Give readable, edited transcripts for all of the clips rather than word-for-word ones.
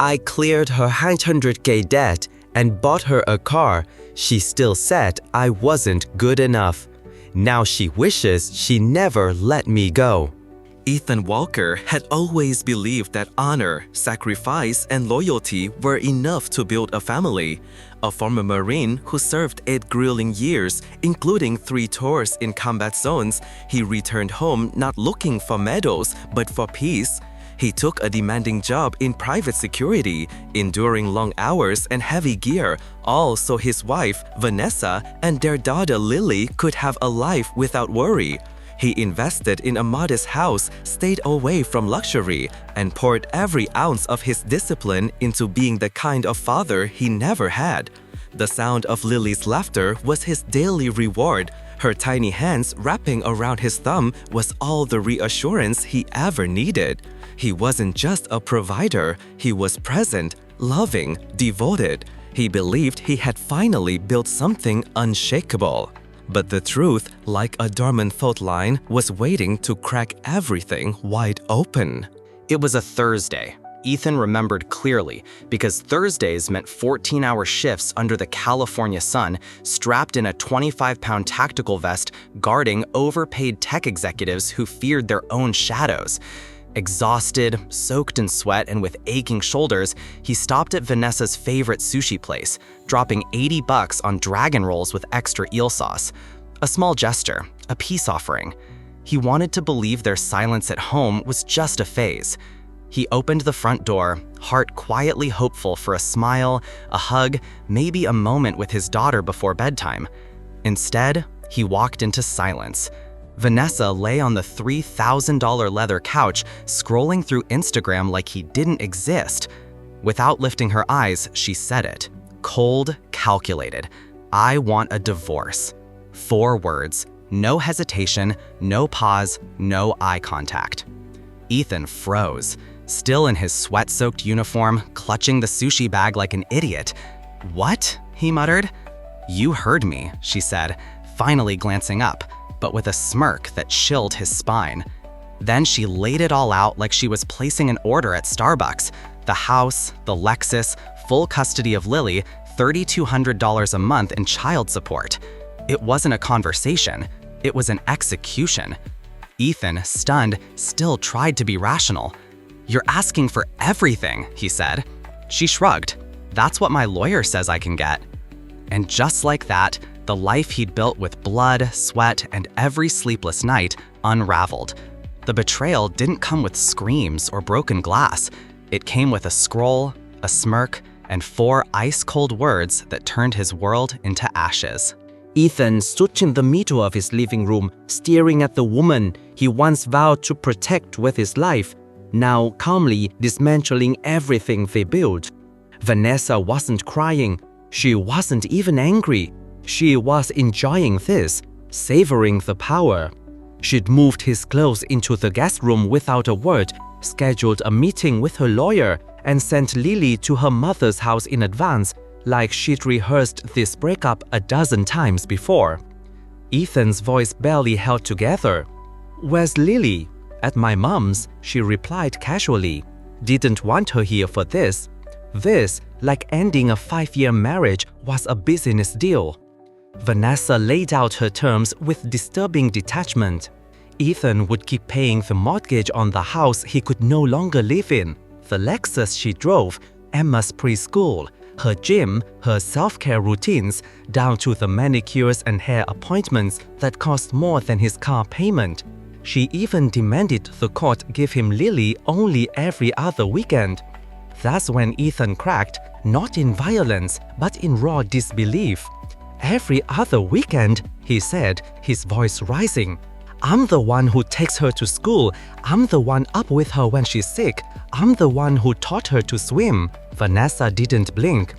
I cleared her $100K debt and bought her a car. She still said I wasn't good enough. Now she wishes she never let me go." Ethan Walker had always believed that honor, sacrifice, and loyalty were enough to build a family. A former Marine who served 8 grueling years, including 3 tours in combat zones, he returned home not looking for medals but for peace. He took a demanding job in private security, enduring long hours and heavy gear, all so his wife, Vanessa, and their daughter Lily could have a life without worry. He invested in a modest house, stayed away from luxury, and poured every ounce of his discipline into being the kind of father he never had. The sound of Lily's laughter was his daily reward. Her tiny hands wrapping around his thumb was all the reassurance he ever needed. He wasn't just a provider, he was present, loving, devoted. He believed he had finally built something unshakable. But the truth, like a dormant fault line, was waiting to crack everything wide open. It was a Thursday. Ethan remembered clearly because Thursdays meant 14-hour shifts under the California sun, strapped in a 25-pound tactical vest, guarding overpaid tech executives who feared their own shadows. Exhausted, soaked in sweat, and with aching shoulders, he stopped at Vanessa's favorite sushi place, dropping $80 on dragon rolls with extra eel sauce. A small gesture, a peace offering. He wanted to believe their silence at home was just a phase. He opened the front door, heart quietly hopeful for a smile, a hug, maybe a moment with his daughter before bedtime. Instead, he walked into silence. Vanessa lay on the $3,000 leather couch, scrolling through Instagram like he didn't exist. Without lifting her eyes, she said it. Cold, calculated. "I want a divorce." 4 words. No hesitation, no pause, no eye contact. Ethan froze, still in his sweat-soaked uniform, clutching the sushi bag like an idiot. "What?" he muttered. "You heard me," she said, finally glancing up, but with a smirk that chilled his spine. Then she laid it all out like she was placing an order at Starbucks. The house, the Lexus, full custody of Lily, $3,200 a month in child support. It wasn't a conversation, it was an execution. Ethan, stunned, still tried to be rational. "You're asking for everything," he said. She shrugged. "That's what my lawyer says I can get." And just like that, the life he'd built with blood, sweat, and every sleepless night unraveled. The betrayal didn't come with screams or broken glass. It came with a scroll, a smirk, and 4 ice-cold words that turned his world into ashes. Ethan stood in the middle of his living room, staring at the woman he once vowed to protect with his life, now calmly dismantling everything they built. Vanessa wasn't crying. She wasn't even angry. She was enjoying this, savoring the power. She'd moved his clothes into the guest room without a word, scheduled a meeting with her lawyer, and sent Lily to her mother's house in advance, like she'd rehearsed this breakup a dozen times before. Ethan's voice barely held together. "Where's Lily?" "At my mom's," she replied casually. Didn't want her here for this. This, like ending a 5-year marriage, was a business deal. Vanessa laid out her terms with disturbing detachment. Ethan would keep paying the mortgage on the house he could no longer live in, the Lexus she drove, Emma's preschool, her gym, her self-care routines, down to the manicures and hair appointments that cost more than his car payment. She even demanded the court give him Lily only every other weekend. That's when Ethan cracked, not in violence, but in raw disbelief. "Every other weekend," he said, his voice rising. "I'm the one who takes her to school. I'm the one up with her when she's sick. I'm the one who taught her to swim." Vanessa didn't blink.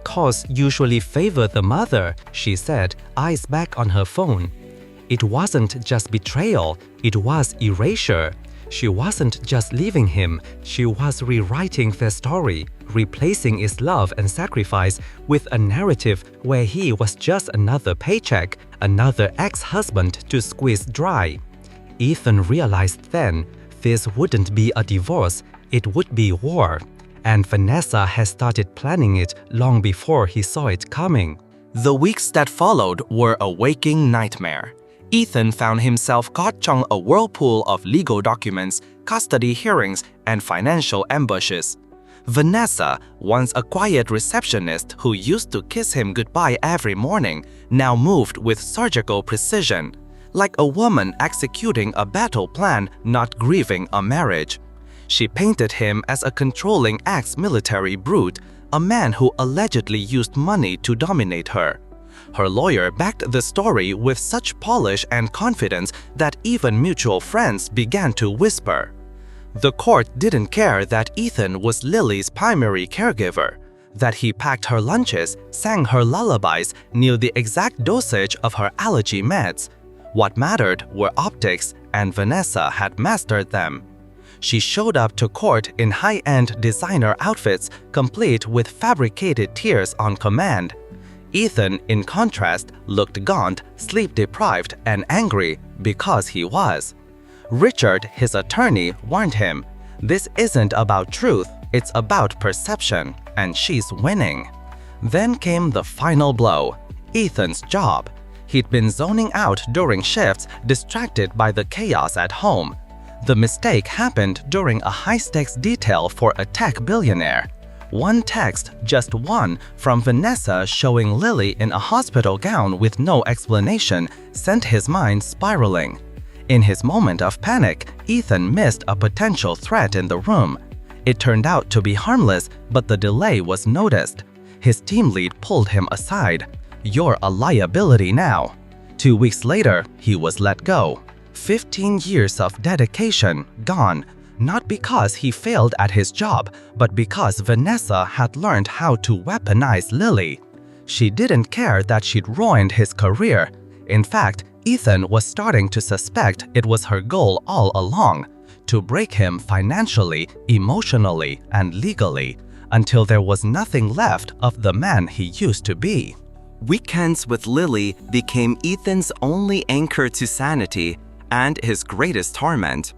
"Courts usually favor the mother," she said, eyes back on her phone. It wasn't just betrayal, it was erasure. She wasn't just leaving him, she was rewriting their story, replacing his love and sacrifice with a narrative where he was just another paycheck, another ex-husband to squeeze dry. Ethan realized then, this wouldn't be a divorce, it would be war. and Vanessa had started planning it long before he saw it coming. The weeks that followed were a waking nightmare. Ethan found himself caught in a whirlpool of legal documents, custody hearings, and financial ambushes. Vanessa, once a quiet receptionist who used to kiss him goodbye every morning, now moved with surgical precision, like a woman executing a battle plan, not grieving a marriage. She painted him as a controlling ex-military brute, a man who allegedly used money to dominate her. Her lawyer backed the story with such polish and confidence that even mutual friends began to whisper. The court didn't care that Ethan was Lily's primary caregiver, that he packed her lunches, sang her lullabies, knew the exact dosage of her allergy meds. What mattered were optics, and Vanessa had mastered them. She showed up to court in high-end designer outfits, complete with fabricated tears on command. Ethan, in contrast, looked gaunt, sleep-deprived, and angry because he was. Richard, his attorney, warned him, "This isn't about truth, it's about perception, and she's winning." Then came the final blow, Ethan's job. He'd been zoning out during shifts, distracted by the chaos at home. The mistake happened during a high-stakes detail for a tech billionaire. One text, just one, from Vanessa showing Lily in a hospital gown with no explanation, sent his mind spiraling. In his moment of panic, Ethan missed a potential threat in the room. It turned out to be harmless, but the delay was noticed. His team lead pulled him aside. "You're a liability now." 2 weeks later, he was let go. 15 years of dedication gone, not because he failed at his job, but because Vanessa had learned how to weaponize Lily. She didn't care that she'd ruined his career. In fact, Ethan was starting to suspect it was her goal all along, to break him financially, emotionally, and legally, until there was nothing left of the man he used to be. Weekends with Lily became Ethan's only anchor to sanity and his greatest torment.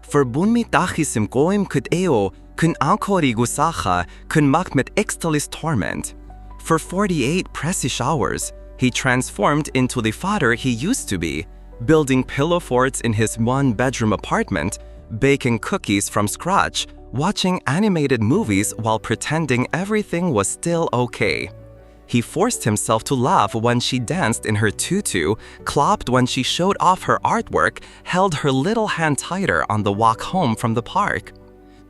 Verbund dachisim goim kut eo, kun ankori gusacha, kun mak mit extalis torment. For 48 precious hours, he transformed into the father he used to be, building pillow forts in his one-bedroom apartment, baking cookies from scratch, watching animated movies while pretending everything was still okay. He forced himself to laugh when she danced in her tutu, clapped when she showed off her artwork, held her little hand tighter on the walk home from the park.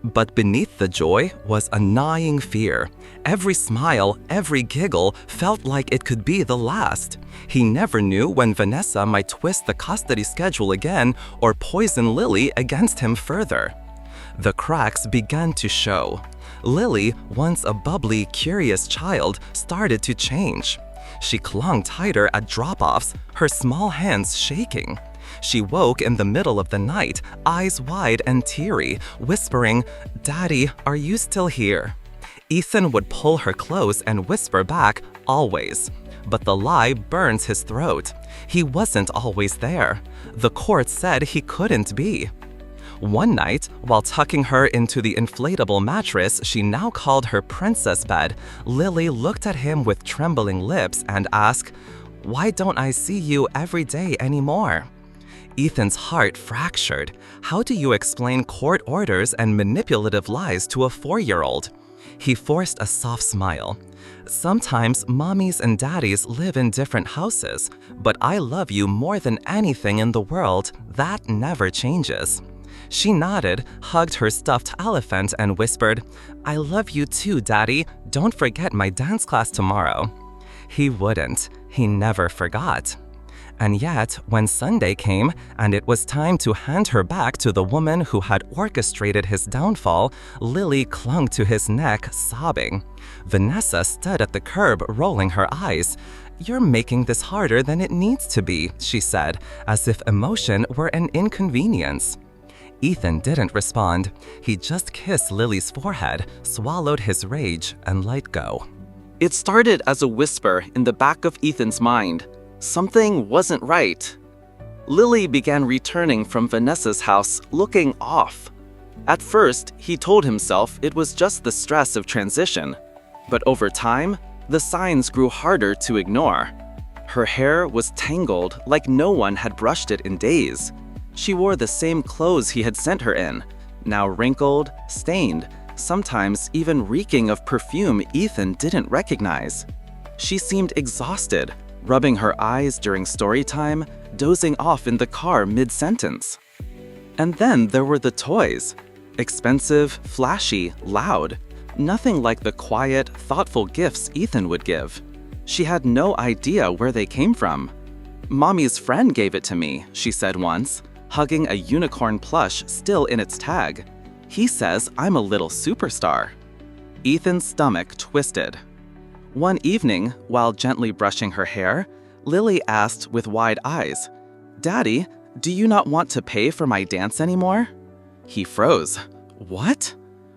But beneath the joy was a gnawing fear. Every smile, every giggle felt like it could be the last. He never knew when Vanessa might twist the custody schedule again or poison Lily against him further. The cracks began to show. Lily, once a bubbly, curious child, started to change. She clung tighter at drop-offs, her small hands shaking. She woke in the middle of the night, eyes wide and teary, whispering, "Daddy, are you still here?" Ethan would pull her close and whisper back, "Always." But the lie burns his throat. He wasn't always there. The court said he couldn't be. One night, while tucking her into the inflatable mattress she now called her princess bed, Lily looked at him with trembling lips and asked, "Why don't I see you every day anymore?" Ethan's heart fractured. How do you explain court orders and manipulative lies to a 4-year-old? He forced a soft smile. "Sometimes mommies and daddies live in different houses, but I love you more than anything in the world. That never changes." She nodded, hugged her stuffed elephant, and whispered, "I love you too, Daddy. Don't forget my dance class tomorrow." He wouldn't. He never forgot. And yet, when Sunday came and it was time to hand her back to the woman who had orchestrated his downfall, Lily clung to his neck, sobbing. Vanessa stood at the curb, rolling her eyes. "You're making this harder than it needs to be," she said, as if emotion were an inconvenience. Ethan didn't respond. He just kissed Lily's forehead, swallowed his rage, and let go. It started as a whisper in the back of Ethan's mind. Something wasn't right. Lily began returning from Vanessa's house looking off. At first, he told himself it was just the stress of transition. But over time, the signs grew harder to ignore. Her hair was tangled like no one had brushed it in days. She wore the same clothes he had sent her in, now wrinkled, stained, sometimes even reeking of perfume Ethan didn't recognize. She seemed exhausted, rubbing her eyes during story time, dozing off in the car mid-sentence. And then there were the toys. Expensive, flashy, loud. Nothing like the quiet, thoughtful gifts Ethan would give. She had no idea where they came from. "Mommy's friend gave it to me," she said once, hugging a unicorn plush still in its tag. "He says I'm a little superstar." Ethan's stomach twisted. One evening, while gently brushing her hair, Lily asked with wide eyes, "Daddy, do you not want to pay for my dance anymore?" He froze. "What?"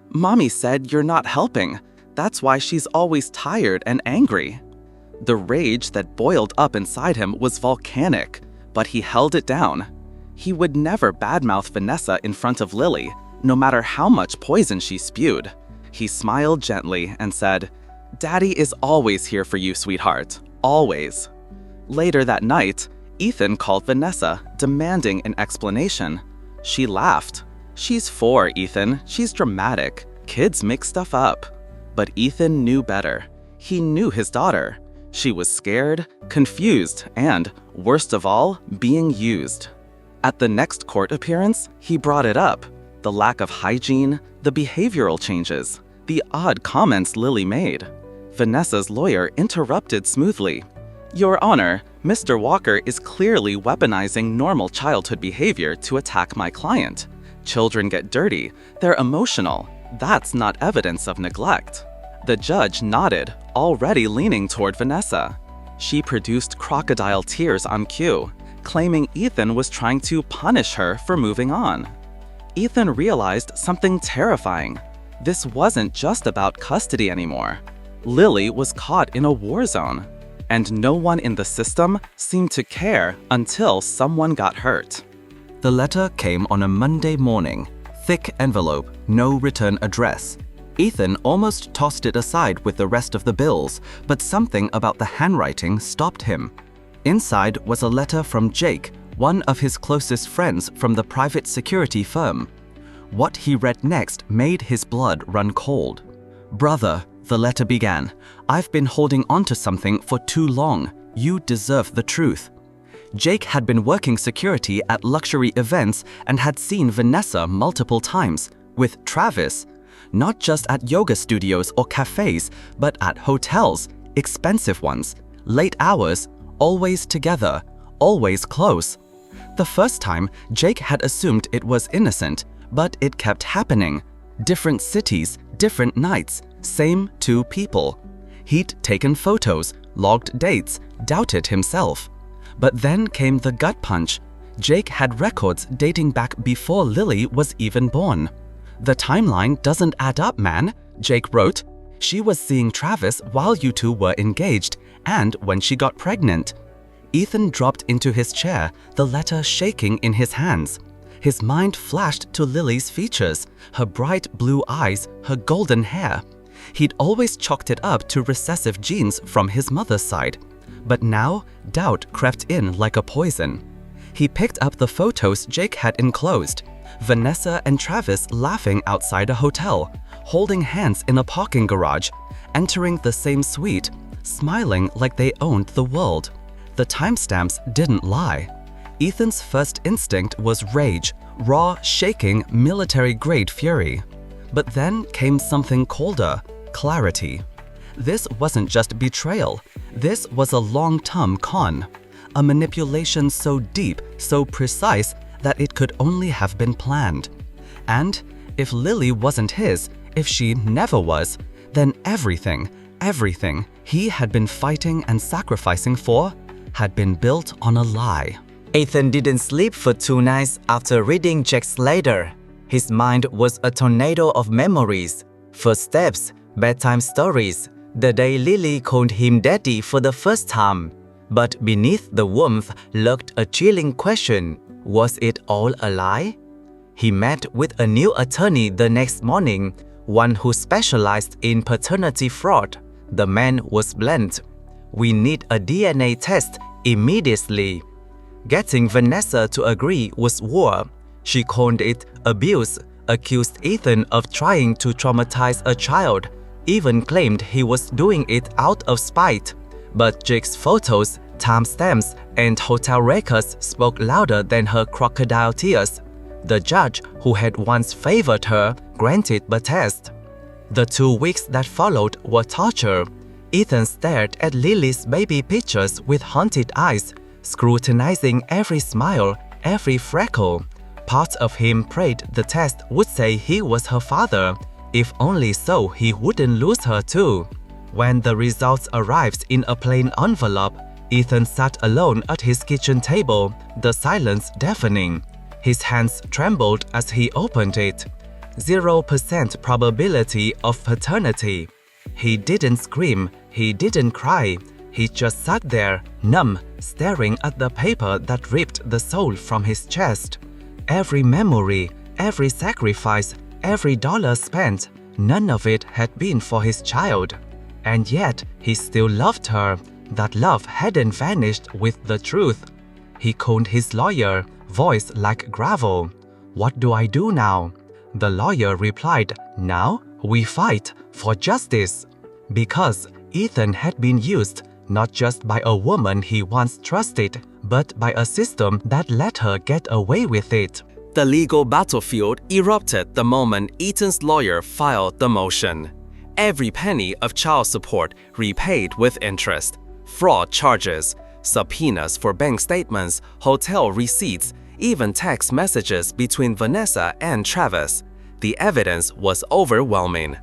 "Mommy said you're not helping. That's why she's always tired and angry." The rage that boiled up inside him was volcanic, but he held it down. He would never badmouth Vanessa in front of Lily, no matter how much poison she spewed. He smiled gently and said, "Daddy is always here for you, sweetheart. Always." Later that night, Ethan called Vanessa, demanding an explanation. She laughed. "She's 4, Ethan. She's dramatic. Kids make stuff up." But Ethan knew better. He knew his daughter. She was scared, confused, and, worst of all, being used. At the next court appearance, he brought it up. The lack of hygiene, the behavioral changes, the odd comments Lily made. Vanessa's lawyer interrupted smoothly. "Your Honor, Mr. Walker is clearly weaponizing normal childhood behavior to attack my client. Children get dirty, they're emotional. That's not evidence of neglect." The judge nodded, already leaning toward Vanessa. She produced crocodile tears on cue, claiming Ethan was trying to punish her for moving on. Ethan realized something terrifying. This wasn't just about custody anymore. Lily was caught in a war zone, and no one in the system seemed to care until someone got hurt. The letter came on a Monday morning. Thick envelope, no return address. Ethan almost tossed it aside with the rest of the bills, but something about the handwriting stopped him. Inside was a letter from Jake, one of his closest friends from the private security firm. What he read next made his blood run cold. "Brother," the letter began, "I've been holding on to something for too long. You deserve the truth." Jake had been working security at luxury events and had seen Vanessa multiple times, with Travis, not just at yoga studios or cafes, but at hotels, expensive ones, late hours, always together, always close. The first time, Jake had assumed it was innocent, but it kept happening. Different cities, different nights, same 2 people. He'd taken photos, logged dates, doubted himself. But then came the gut punch. Jake had records dating back before Lily was even born. "The timeline doesn't add up, man," Jake wrote. "She was seeing Travis while you two were engaged, and when she got pregnant." Ethan dropped into his chair, the letter shaking in his hands. His mind flashed to Lily's features, her bright blue eyes, her golden hair. He'd always chalked it up to recessive genes from his mother's side. But now, doubt crept in like a poison. He picked up the photos Jake had enclosed. Vanessa and Travis laughing outside a hotel, holding hands in a parking garage, entering the same suite, smiling like they owned the world. The timestamps didn't lie. Ethan's first instinct was rage, raw, shaking, military-grade fury. But then came something colder, clarity. This wasn't just betrayal. This was a long-term con. A manipulation so deep, so precise, that it could only have been planned. And if Lily wasn't his, if she never was, then everything he had been fighting and sacrificing for had been built on a lie. Ethan didn't sleep for 2 nights after reading Jack's letter. His mind was a tornado of memories. First steps, bedtime stories, the day Lily called him daddy for the first time. But beneath the warmth lurked a chilling question. Was it all a lie? He met with a new attorney the next morning, one who specialized in paternity fraud. The man was blunt. "We need a DNA test immediately." Getting Vanessa to agree was war. She called it abuse, accused Ethan of trying to traumatize a child, even claimed he was doing it out of spite. But Jake's photos, timestamps, and hotel records spoke louder than her crocodile tears. The judge, who had once favored her, granted the test. The 2 weeks that followed were torture. Ethan stared at Lily's baby pictures with haunted eyes, scrutinizing every smile, every freckle. Part of him prayed the test would say he was her father, if only so he wouldn't lose her too. When the results arrived in a plain envelope, Ethan sat alone at his kitchen table, the silence deafening. His hands trembled as he opened it. 0% probability of paternity. He didn't scream, he didn't cry. He just sat there, numb, staring at the paper that ripped the soul from his chest. Every memory, every sacrifice, every dollar spent, none of it had been for his child. And yet, he still loved her. That love hadn't vanished with the truth. He called his lawyer, voice like gravel. "What do I do now?" The lawyer replied, "Now we fight for justice." Because Ethan had been used not just by a woman he once trusted, but by a system that let her get away with it. The legal battlefield erupted the moment Ethan's lawyer filed the motion. Every penny of child support repaid with interest. Fraud charges, subpoenas for bank statements, hotel receipts, even text messages between Vanessa and Travis. The evidence was overwhelming.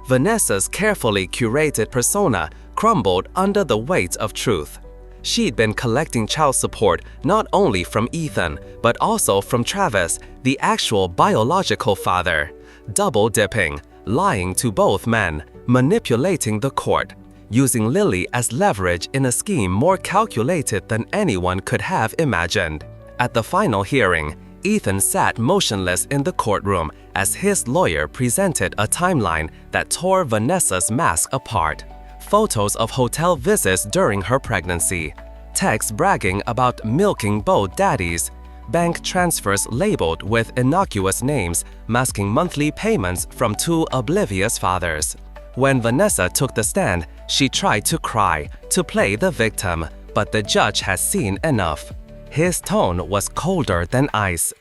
Vanessa's carefully curated persona crumbled under the weight of truth. She'd been collecting child support not only from Ethan, but also from Travis, the actual biological father. Double-dipping, lying to both men, manipulating the court, using Lily as leverage in a scheme more calculated than anyone could have imagined. At the final hearing, Ethan sat motionless in the courtroom as his lawyer presented a timeline that tore Vanessa's mask apart. Photos of hotel visits during her pregnancy, texts bragging about milking both daddies, bank transfers labeled with innocuous names masking monthly payments from 2 oblivious fathers. When Vanessa took the stand, she tried to cry, to play the victim, but the judge had seen enough. His tone was colder than ice.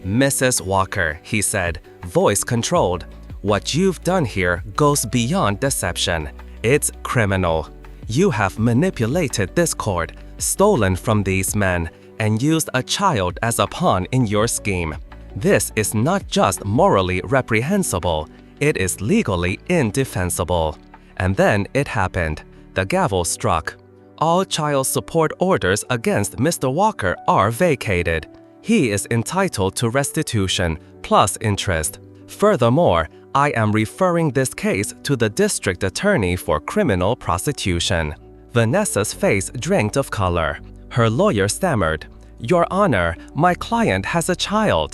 "Mrs. Walker," he said, voice controlled, "what you've done here goes beyond deception. It's criminal. You have manipulated this court, stolen from these men, and used a child as a pawn in your scheme. This is not just morally reprehensible, it is legally indefensible." And then it happened. The gavel struck. All child support orders against Mr. Walker are vacated. He is entitled to restitution plus interest. Furthermore, I am referring this case to the district attorney for criminal prosecution. Vanessa's face drained of color. Her lawyer stammered, "Your Honor, my client has a child."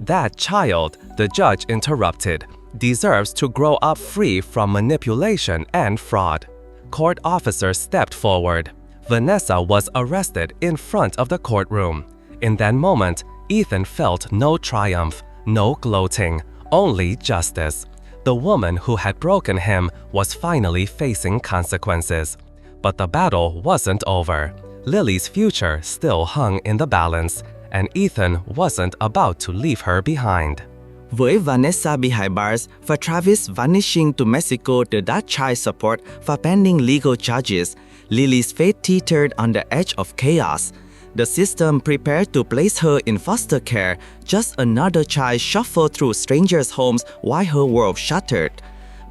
"That child," the judge interrupted, "deserves to grow up free from manipulation and fraud." Court officers stepped forward. Vanessa was arrested in front of the courtroom. In that moment, Ethan felt no triumph, no gloating, only justice. The woman who had broken him was finally facing consequences. But the battle wasn't over. Lily's future still hung in the balance, and Ethan wasn't about to leave her behind. Với Vanessa behind bars và Travis vanishing to Mexico to that child support for pending legal charges, Lily's fate teetered on the edge of chaos. The system prepared to place her in foster care, just another child shuffled through strangers' homes while her world shattered.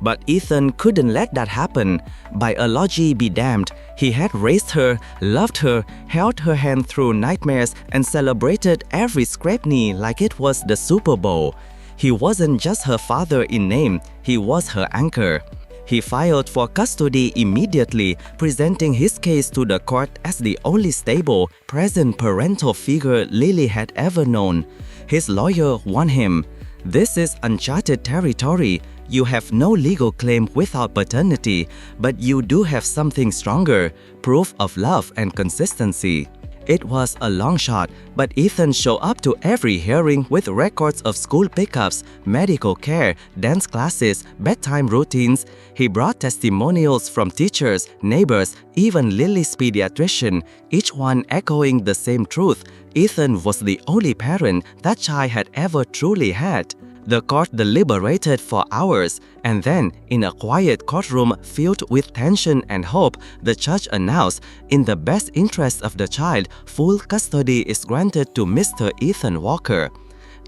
But Ethan couldn't let that happen. Biology be damned, he had raised her, loved her, held her hand through nightmares, and celebrated every scraped knee like it was the Super Bowl. He wasn't just her father in name, he was her anchor. He filed for custody immediately, presenting his case to the court as the only stable, present parental figure Lily had ever known. His lawyer warned him, This is uncharted territory. You have no legal claim without paternity, but you do have something stronger, proof of love and consistency. It was a long shot, but Ethan showed up to every hearing with records of school pickups, medical care, dance classes, bedtime routines. He brought testimonials from teachers, neighbors, even Lily's pediatrician, each one echoing the same truth. Ethan was the only parent that child had ever truly had. The court deliberated for hours, and then, in a quiet courtroom filled with tension and hope, the judge announced, in the best interest of the child, full custody is granted to Mr. Ethan Walker.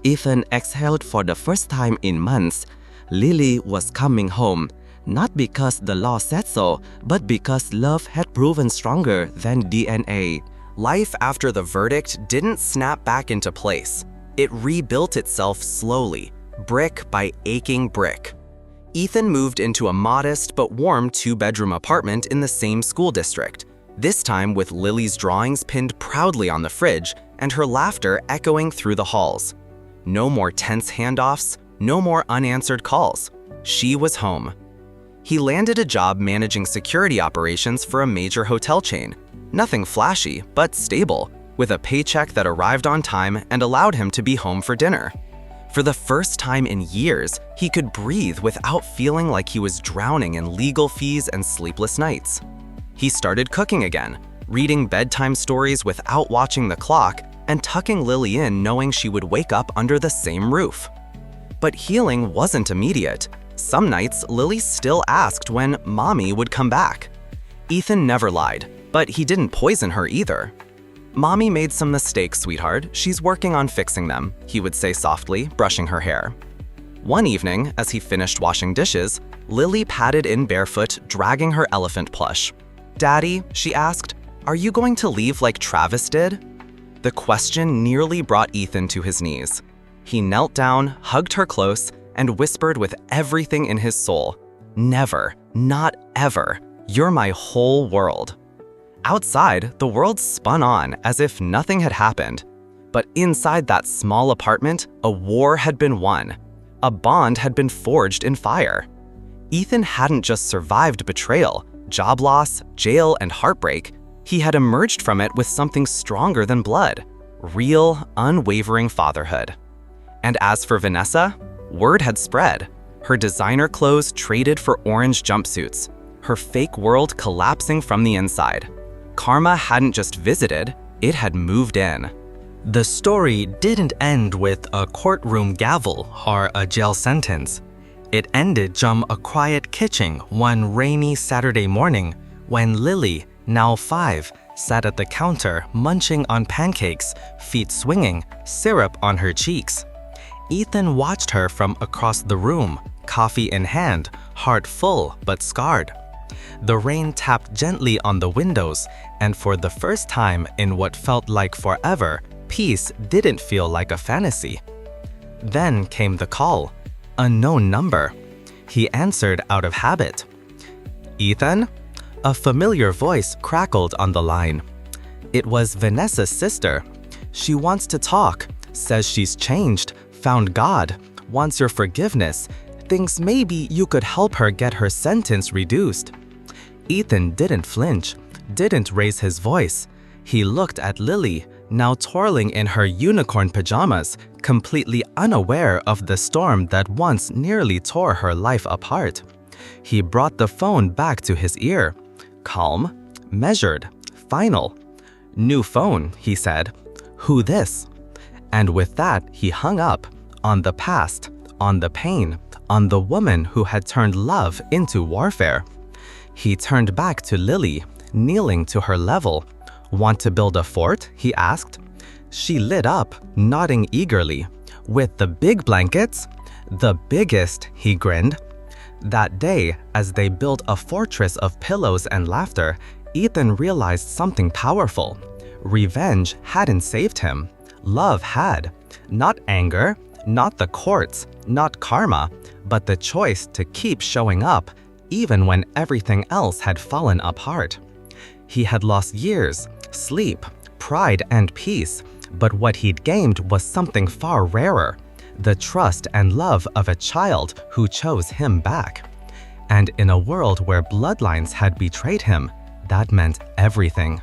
Ethan exhaled for the first time in months. Lily was coming home, not because the law said so, but because love had proven stronger than DNA. Life after the verdict didn't snap back into place. It rebuilt itself slowly, brick by aching brick. Ethan moved into a modest but warm 2-bedroom apartment in the same school district, this time with Lily's drawings pinned proudly on the fridge and her laughter echoing through the halls. No more tense handoffs, no more unanswered calls. She was home. He landed a job managing security operations for a major hotel chain. Nothing flashy, but stable, with a paycheck that arrived on time and allowed him to be home for dinner. For the first time in years, he could breathe without feeling like he was drowning in legal fees and sleepless nights. He started cooking again, reading bedtime stories without watching the clock, and tucking Lily in knowing she would wake up under the same roof. But healing wasn't immediate. Some nights, Lily still asked when Mommy would come back. Ethan never lied, but he didn't poison her either. "Mommy made some mistakes, sweetheart. She's working on fixing them," he would say softly, brushing her hair. One evening, as he finished washing dishes, Lily padded in barefoot, dragging her elephant plush. "Daddy," she asked, "are you going to leave like Travis did?" The question nearly brought Ethan to his knees. He knelt down, hugged her close, and whispered with everything in his soul, "Never, not ever. You're my whole world." Outside, the world spun on as if nothing had happened. But inside that small apartment, a war had been won. A bond had been forged in fire. Ethan hadn't just survived betrayal, job loss, jail, and heartbreak. He had emerged from it with something stronger than blood, real, unwavering fatherhood. And as for Vanessa, word had spread. Her designer clothes traded for orange jumpsuits, her fake world collapsing from the inside. Karma hadn't just visited, it had moved in. The story didn't end with a courtroom gavel or a jail sentence. It ended from a quiet kitchen one rainy Saturday morning when Lily, now 5, sat at the counter munching on pancakes, feet swinging, syrup on her cheeks. Ethan watched her from across the room, coffee in hand, heart full but scarred. The rain tapped gently on the windows, and for the first time in what felt like forever, peace didn't feel like a fantasy. Then came the call. Unknown number. He answered out of habit. "Ethan?" A familiar voice crackled on the line. It was Vanessa's sister. "She wants to talk, says she's changed, found God, wants your forgiveness, thinks maybe you could help her get her sentence reduced." Ethan didn't flinch, didn't raise his voice. He looked at Lily, now twirling in her unicorn pajamas, completely unaware of the storm that once nearly tore her life apart. He brought the phone back to his ear. Calm, measured, final. "New phone," he said. "Who this?" And with that, he hung up, on the past, on the pain, on the woman who had turned love into warfare. He turned back to Lily, kneeling to her level. "Want to build a fort?" he asked. She lit up, nodding eagerly. "With the big blankets?" "The biggest," he grinned. That day, as they built a fortress of pillows and laughter, Ethan realized something powerful. Revenge hadn't saved him. Love had. Not anger, not the courts, not karma, but the choice to keep showing up, even when everything else had fallen apart. He had lost years, sleep, pride, and peace, but what he'd gained was something far rarer. the trust and love of a child who chose him back. And in a world where bloodlines had betrayed him, that meant everything.